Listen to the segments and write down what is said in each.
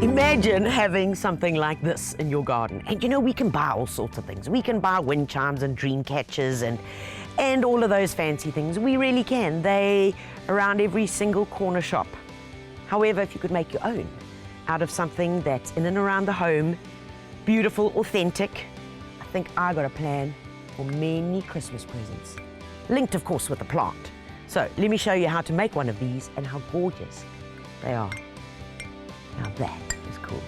Imagine having something like this in your garden. And you know, we can buy all sorts of things. We can buy wind chimes and dream catchers and all of those fancy things. We really can. They around every single corner shop. However, if you could make your own out of something that's in and around the home, beautiful, authentic, I think I got a plan for many Christmas presents. Linked, of course, with the plant. So let me show you how to make one of these and how gorgeous they are. Now that is cool.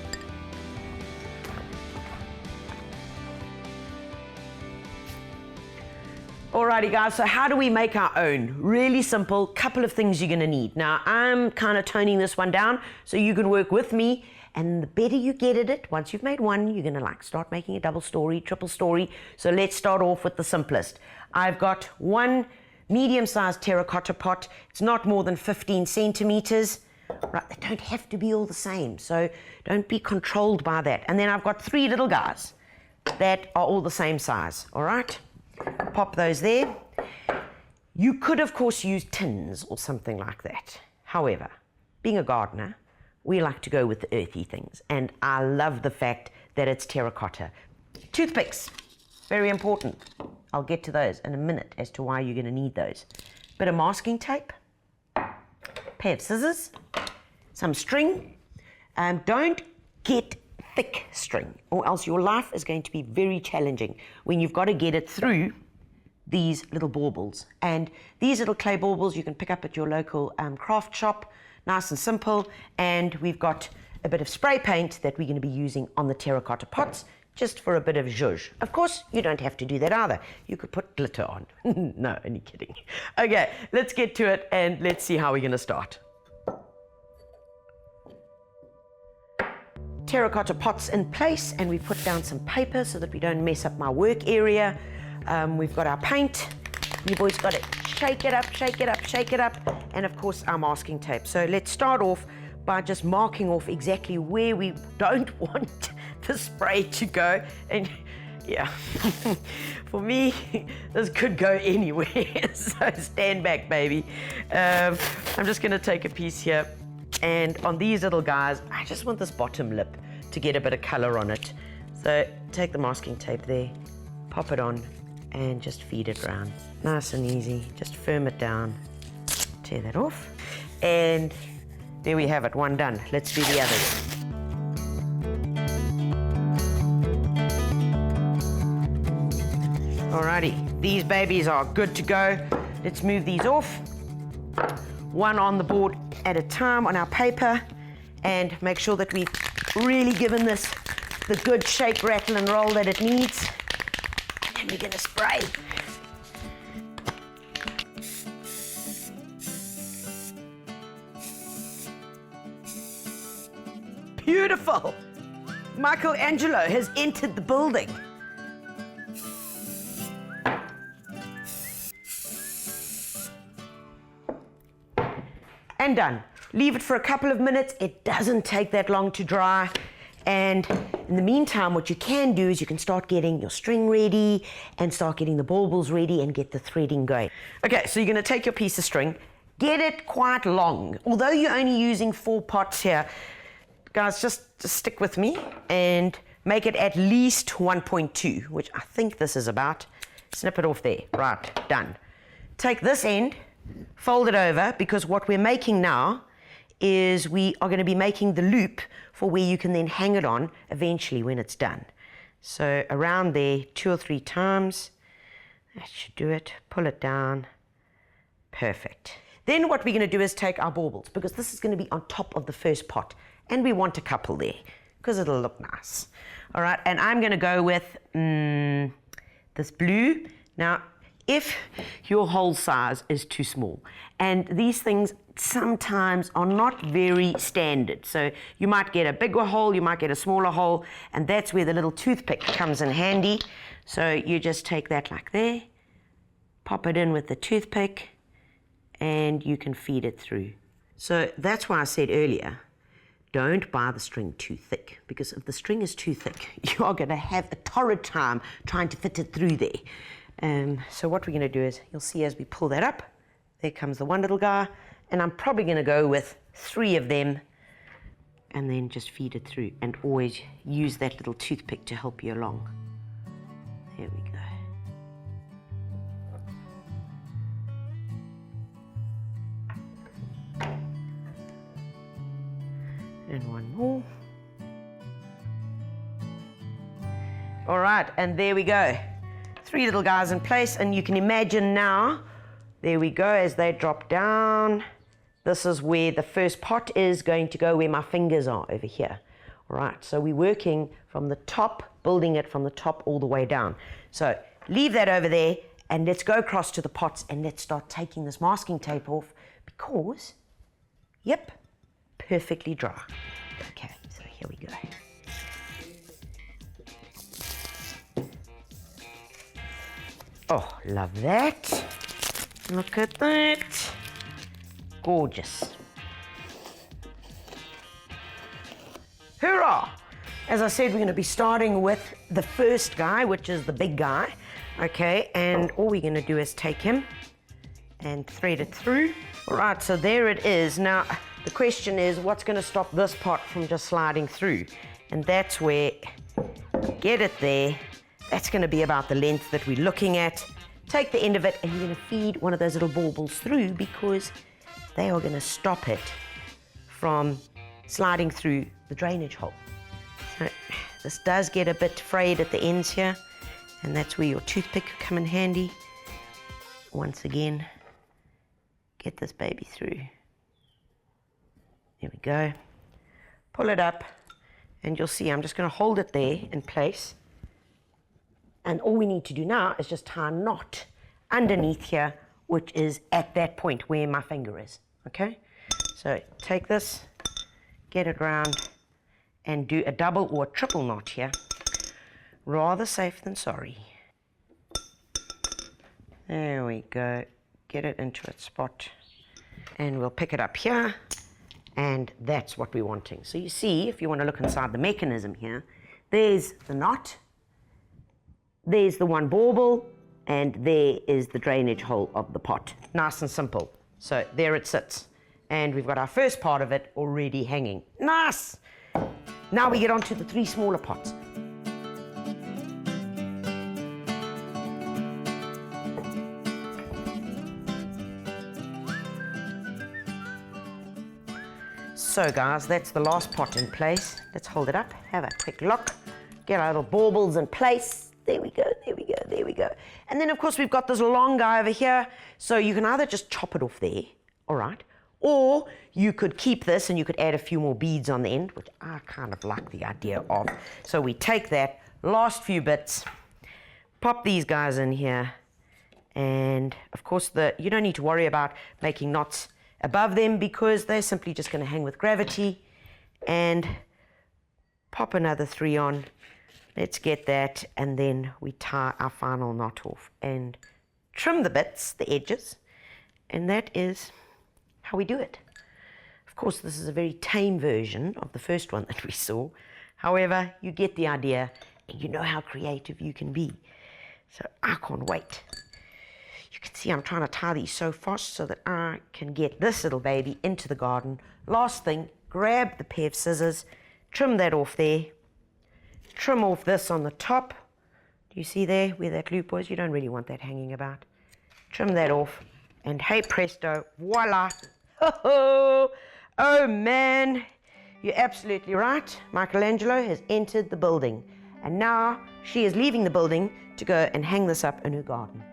Alrighty guys, so how do we make our own? Really simple, couple of things you're gonna need. Now I'm kind of toning this one down so you can work with me, and the better you get at it, once you've made one, you're gonna like start making a double story, triple story. So let's start off with the simplest. I've got one medium-sized terracotta pot. It's not more than 15 centimeters. Right, they don't have to be all the same, so don't be controlled by that. And then I've got 3 little guys that are all the same size, all right? Pop those there. You could, of course, use tins or something like that. However, being a gardener, we like to go with the earthy things, and I love the fact that it's terracotta. Toothpicks, very important. I'll get to those in a minute as to why you're going to need those. Bit of masking tape, pair of scissors, some string. Don't get thick string, or else your life is going to be very challenging when you've got to get it through these little baubles. And these little clay baubles you can pick up at your local craft shop, nice and simple. And we've got a bit of spray paint that we're going to be using on the terracotta pots, just for a bit of zhuzh. Of course, you don't have to do that either. You could put glitter on. No, only kidding. Okay, let's get to it and let's see how we're going to start. Terracotta pots in place, and we put down some paper so that we don't mess up my work area. We've got our paint. You've always got to shake it up, shake it up, shake it up, and of course our masking tape. So let's start off by just marking off exactly where we don't want the spray to go. And yeah, for me, this could go anywhere. So stand back, baby. I'm just gonna take a piece here. And on these little guys, I just want this bottom lip to get a bit of color on it. So take the masking tape there, pop it on, and just feed it around. Nice and easy, just firm it down, tear that off. And there we have it, one done. Let's do the others. Alrighty, these babies are good to go. Let's move these off. One on the board at a time on our paper, and make sure that we've really given this the good shake, rattle and roll that it needs. And we're gonna spray. Beautiful! Michelangelo has entered the building. And done. Leave it for a couple of minutes. It doesn't take that long to dry. And in the meantime, what you can do is you can start getting your string ready and start getting the baubles ready and get the threading going. Okay, so you're going to take your piece of string, get it quite long. Although you're only using 4 pots here, guys, just stick with me and make it at least 1.2, which I think this is about. Snip it off there. Right, done. Take this end, fold it over, because what we're making now is we are going to be making the loop for where you can then hang it on eventually when it's done. So around there 2 or 3 times, that should do it. Pull it down. Perfect. Then what we're going to do is take our baubles, because this is going to be on top of the first pot, and we want a couple there because it'll look nice. All right, and I'm going to go with this blue. Now, if your hole size is too small, and these things sometimes are not very standard, so you might get a bigger hole, you might get a smaller hole, and that's where the little toothpick comes in handy. So you just take that like there, pop it in with the toothpick, and you can feed it through. So that's why I said earlier, don't buy the string too thick, because if the string is too thick, you are going to have a torrid time trying to fit it through there. So what we're going to do is, you'll see as we pull that up, there comes the one little guy, and I'm probably going to go with 3 of them and then just feed it through, and always use that little toothpick to help you along. There we go. And one more. All right, and there we go. 3 little guys in place, and you can imagine now, there we go, as they drop down. This is where the first pot is going to go, where my fingers are over here. All right, so we're working from the top, building it from the top all the way down. So leave that over there, and let's go across to the pots, and let's start taking this masking tape off, because, yep, perfectly dry. Okay, so here we go. Oh, love that. Look at that. Gorgeous. Hurrah! As I said, we're going to be starting with the first guy, which is the big guy. Okay, and all we're going to do is take him and thread it through. All right, so there it is. Now, the question is, what's going to stop this pot from just sliding through? And that's where, get it there. That's going to be about the length that we're looking at. Take the end of it, and you're going to feed one of those little baubles through, because they are going to stop it from sliding through the drainage hole. So this does get a bit frayed at the ends here, and that's where your toothpick will come in handy. Once again, get this baby through. There we go. Pull it up, and you'll see I'm just going to hold it there in place. And all we need to do now is just tie a knot underneath here, which is at that point where my finger is, okay? So take this, get it round, and do a double or a triple knot here. Rather safe than sorry. There we go. Get it into its spot. And we'll pick it up here, and that's what we're wanting. So you see, if you want to look inside the mechanism here, there's the knot. There's the one bauble, and there is the drainage hole of the pot. Nice and simple. So there it sits. And we've got our first part of it already hanging. Nice! Now we get on to the 3 smaller pots. So guys, that's the last pot in place. Let's hold it up, have a quick look, get our little baubles in place. There we go, there we go, there we go. And then of course we've got this long guy over here, so you can either just chop it off there, all right, or you could keep this and you could add a few more beads on the end, which I kind of like the idea of. So we take that last few bits, pop these guys in here, and of course you don't need to worry about making knots above them, because they're simply just going to hang with gravity. And pop another 3 on. Let's get that, and then we tie our final knot off and trim the bits, the edges, and that is how we do it. Of course, this is a very tame version of the first one that we saw. However, you get the idea, and you know how creative you can be. So I can't wait. You can see I'm trying to tie these so fast so that I can get this little baby into the garden. Last thing, grab the pair of scissors, trim that off there. Trim off this on the top. Do you see there where that loop was? You don't really want that hanging about. Trim that off, and hey presto, voila. Oh man, you're absolutely right. Michelangelo has entered the building, and now she is leaving the building to go and hang this up in her garden.